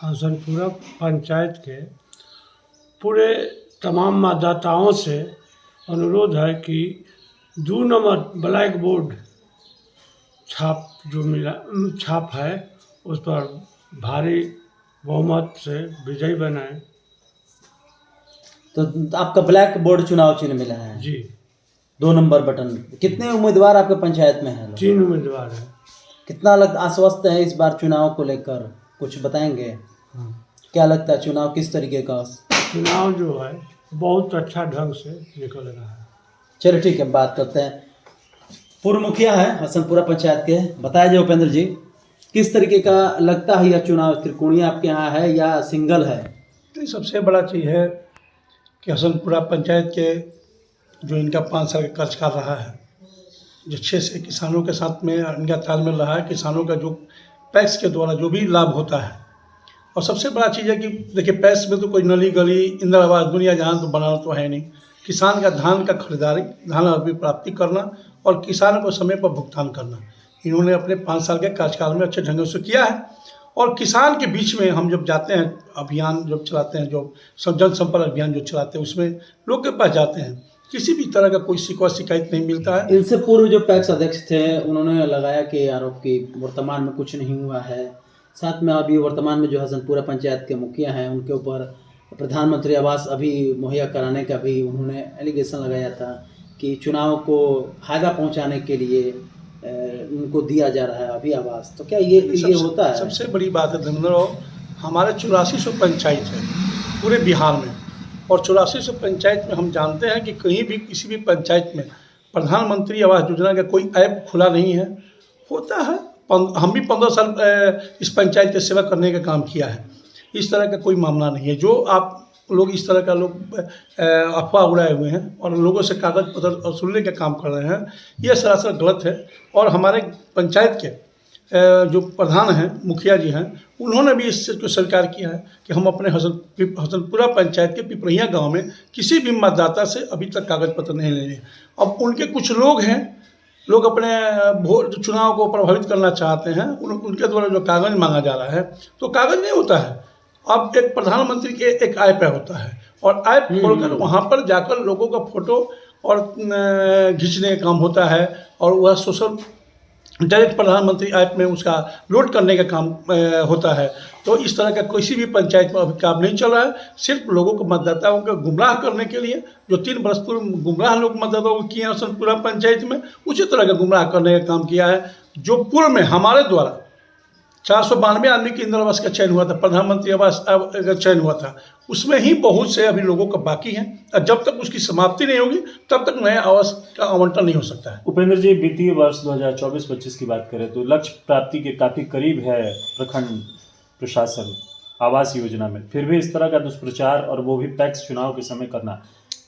हसनपुरा पंचायत के पूरे तमाम मतदाताओं से अनुरोध है कि 2 नंबर ब्लैक बोर्ड छाप है उस पर भारी बहुमत से विजयी बनाएं। तो आपका ब्लैक बोर्ड चुनाव चिन्ह मिला है जी। 2 नंबर बटन। कितने उम्मीदवार आपके पंचायत में हैं? 3 उम्मीदवार हैं। कितना आश्वस्त है इस बार चुनाव को लेकर, कुछ बताएंगे? क्या लगता है चुनाव किस तरीके का? चुनाव जो है बहुत अच्छा ढंग से निकल रहा है। चलिए ठीक है, बात करते हैं। पूर्व मुखिया है हसनपुरा पंचायत के, बताया जाए उपेंद्र जी, किस तरीके का लगता है यह चुनाव? त्रिकोणीय आपके यहाँ है या सिंगल है? तो सबसे बड़ा चीज़ है कि हसनपुरा पंचायत के जो इनका 5 साल का कार्यकाल रहा है, जो 6 से किसानों के साथ में इनका तालमेल रहा है, किसानों का जो पैक्स के द्वारा जो भी लाभ होता है। और सबसे बड़ा चीज़ है कि देखिए पैक्स में तो कोई नली गली इंदिरा आवास दुनिया जहाँ तो बनाना तो है नहीं। किसान का धान का खरीदारी, धान अभी प्राप्ति करना और किसानों को समय पर भुगतान करना, इन्होंने अपने 5 साल के कार्यकाल में अच्छे ढंग से किया है। और किसान के बीच में हम जब जाते हैं, अभियान जब चलाते हैं, जो जनसंपर्क अभियान जो चलाते हैं, उसमें लोग के पास जाते हैं, किसी भी तरह का कोई शिकवा शिकायत नहीं मिलता है। इनसे पूर्व जो पैक्स अध्यक्ष थे उन्होंने लगाया कि आरोप की वर्तमान में कुछ नहीं हुआ है। साथ में अभी वर्तमान में जो हसनपुरा पंचायत के मुखिया हैं उनके ऊपर प्रधानमंत्री आवास अभी मुहैया कराने का भी उन्होंने एलिगेशन लगाया था कि चुनाव को फायदा पहुंचाने के लिए उनको दिया जा रहा है अभी आवास। तो क्या ये होता है? सबसे बड़ी बात है धर्मेंद्र, हमारे 8400 पंचायत है पूरे बिहार में, और 8400 पंचायत में हम जानते हैं कि कहीं भी किसी भी पंचायत में प्रधानमंत्री आवास योजना का कोई ऐप खुला नहीं है। होता है, हम भी 15 साल इस पंचायत की सेवा करने का काम किया है। इस तरह का कोई मामला नहीं है। जो आप लोग इस तरह का लोग अफवाह उड़ाए हुए हैं और लोगों से कागज पत्र वसूलने का काम कर रहे हैं, यह सरासर गलत है। और हमारे पंचायत के जो प्रधान हैं, मुखिया जी हैं, उन्होंने भी इस चीज़ को स्वीकार किया है कि हम अपने हसनपुरा पंचायत के पिपरैया गांव में किसी भी मतदाता से अभी तक कागज पत्र नहीं ले लिए। अब उनके कुछ लोग हैं, लोग अपने वोट चुनाव को प्रभावित करना चाहते हैं, उनके द्वारा जो कागज मांगा जा रहा है तो कागज नहीं होता है। अब एक प्रधानमंत्री के एक ऐप होता है और ऐप खोलकर वहाँ पर जाकर लोगों का फोटो और खींचने का काम होता है और वह सोशल डायरेक्ट प्रधानमंत्री ऐप में उसका लोड करने का काम होता है। तो इस तरह का किसी भी पंचायत में अभी काम नहीं चल रहा है। सिर्फ लोगों को, मतदाताओं को गुमराह करने के लिए, जो 3 वर्ष पूर्व गुमराह लोग मतदाताओं को किए हैं पूरा पंचायत में, उसी तरह का गुमराह करने का काम किया है। जो पूर्व में हमारे द्वारा 492 आदमी की इंदिरा आवास का चयन हुआ था, प्रधानमंत्री आवास का चयन हुआ था, उसमें ही बहुत से अभी लोगों का बाकी हैं। और जब तक उसकी समाप्ति नहीं होगी तब तक नए आवास का आवंटन नहीं हो सकता है। उपेंद्र जी, वित्तीय वर्ष 2024-25 की बात करें तो लक्ष्य प्राप्ति के काफ़ी करीब है प्रखंड प्रशासन आवास योजना में, फिर भी इस तरह का दुष्प्रचार और वो भी पैक्स चुनाव के समय करना,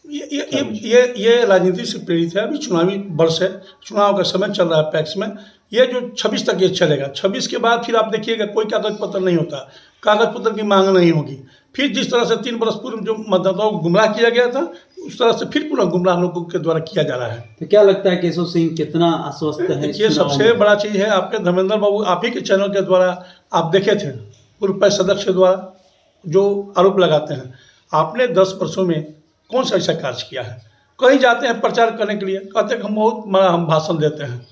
ये राजनीति से प्रेरित है। अभी चुनावी वर्ष है, चुनाव का समय चल रहा है पैक्स में। ये जो 26 तक ये चलेगा, 26 के बाद फिर आप देखिएगा कोई कागज पत्र नहीं होता, कागज पत्र की मांग नहीं होगी। फिर जिस तरह से 3 वर्ष पूर्व जो मतदाताओं को गुमराह किया गया था, उस तरह से फिर पुनः गुमराह लोगों के द्वारा किया जा रहा है। तो क्या लगता है केशव सिंह कितना आश्वस्त है? ये सबसे बड़ा चीज़ है। आपके धर्मेंद्र बाबू, आप ही के चैनल के द्वारा आप देखे थे, पूर्व पैक्स सदस्य द्वारा जो आरोप लगाते हैं, आपने 10 वर्षों में कौन सा ऐसा कार्य किया है? कहीं जाते हैं प्रचार करने के लिए, कहते हैं हम बहुत बड़ा हम भाषण देते हैं,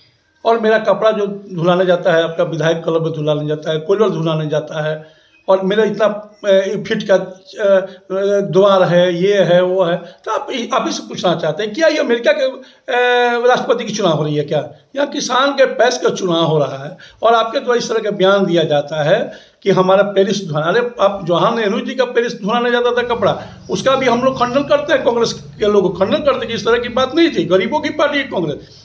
और मेरा कपड़ा जो धुलाने जाता है, आपका विधायक क्लब में धुलाने जाता है, कोयलर धुलाने जाता है, और मेरा इतना फीट का द्वार है, ये है वो है। तो आप ही से पूछना चाहते हैं क्या ये अमेरिका के राष्ट्रपति की चुनाव हो रही है क्या? यहाँ किसान के पैसे का चुनाव हो रहा है और आपके द्वारा इस तरह का बयान दिया जाता है कि हमारा पेरिस धुलाना। अरे आप जवाहरलाल नेहरू जी का पेरिस धुलाने जाता था कपड़ा, उसका भी हम लोग खंडन करते हैं, कांग्रेस के लोग खंडन करते हैं कि इस तरह की बात नहीं थी। गरीबों की पार्टी है कांग्रेस,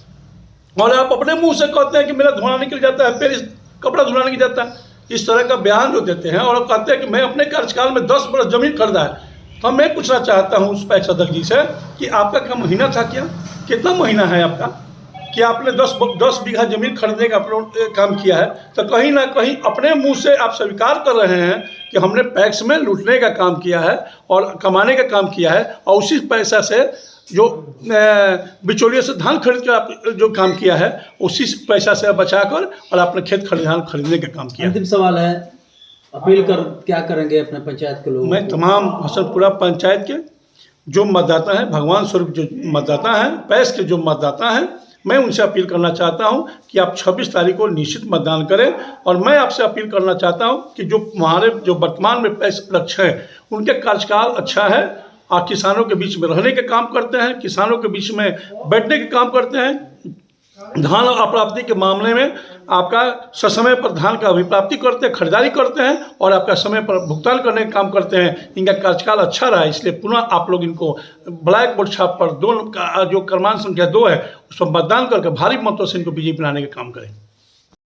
और आप अपने मुंह से कहते हैं कि मेरा धुआं निकल जाता है, पेरिस कपड़ा धुलाने निकल जाता है। इस तरह का बयान जो देते हैं और कहते हैं कि मैं अपने कार्यकाल में 10 बरस जमीन खरीदा है। तो मैं पूछना चाहता हूँ उस पैक्स अध्यक्ष जी से कि आपका क्या महीना था, क्या कितना महीना है आपका कि आपने 10 बीघा जमीन खरीदने का काम किया है? तो कहीं ना कहीं अपने मुंह से आप स्वीकार कर रहे हैं कि हमने पैक्स में लूटने का काम किया है और कमाने का काम किया है, और उसी पैसा से जो बिचौलिए से धान खरीद कर आप जो काम किया है, उसी पैसा से बचाकर और आपने खेत खलिहान खरीदने का काम किया। अंतिम सवाल है, अपील कर क्या करेंगे अपने पंचायत के लोगों मैं को? तमाम हसनपुरा पंचायत के जो मतदाता हैं, भगवान स्वरूप जो मतदाता हैं, पैस के जो मतदाता हैं, मैं उनसे अपील करना चाहता हूं कि आप 26 तारीख को निश्चित मतदान करें। और मैं आपसे अपील करना चाहता हूं कि जो हमारे जो वर्तमान में पैस अध्यक्ष हैं, उनके कार्यकाल अच्छा है, किसानों के बीच में रहने के काम करते हैं, किसानों के बीच में बैठने के काम करते हैं, धान अप्राप्ति के मामले में आपका ससमय पर धान का अभिप्राप्ति करते हैं, खरीदारी करते हैं और आपका समय पर भुगतान करने का काम करते हैं। इनका कार्यकाल अच्छा रहा है, इसलिए पुनः आप लोग इनको ब्लैक बोर्ड छाप पर 2 का जो क्रमांक संख्या 2 है उस पर मतदान करके भारी मतों से इनको बीजेपी बनाने का काम करें।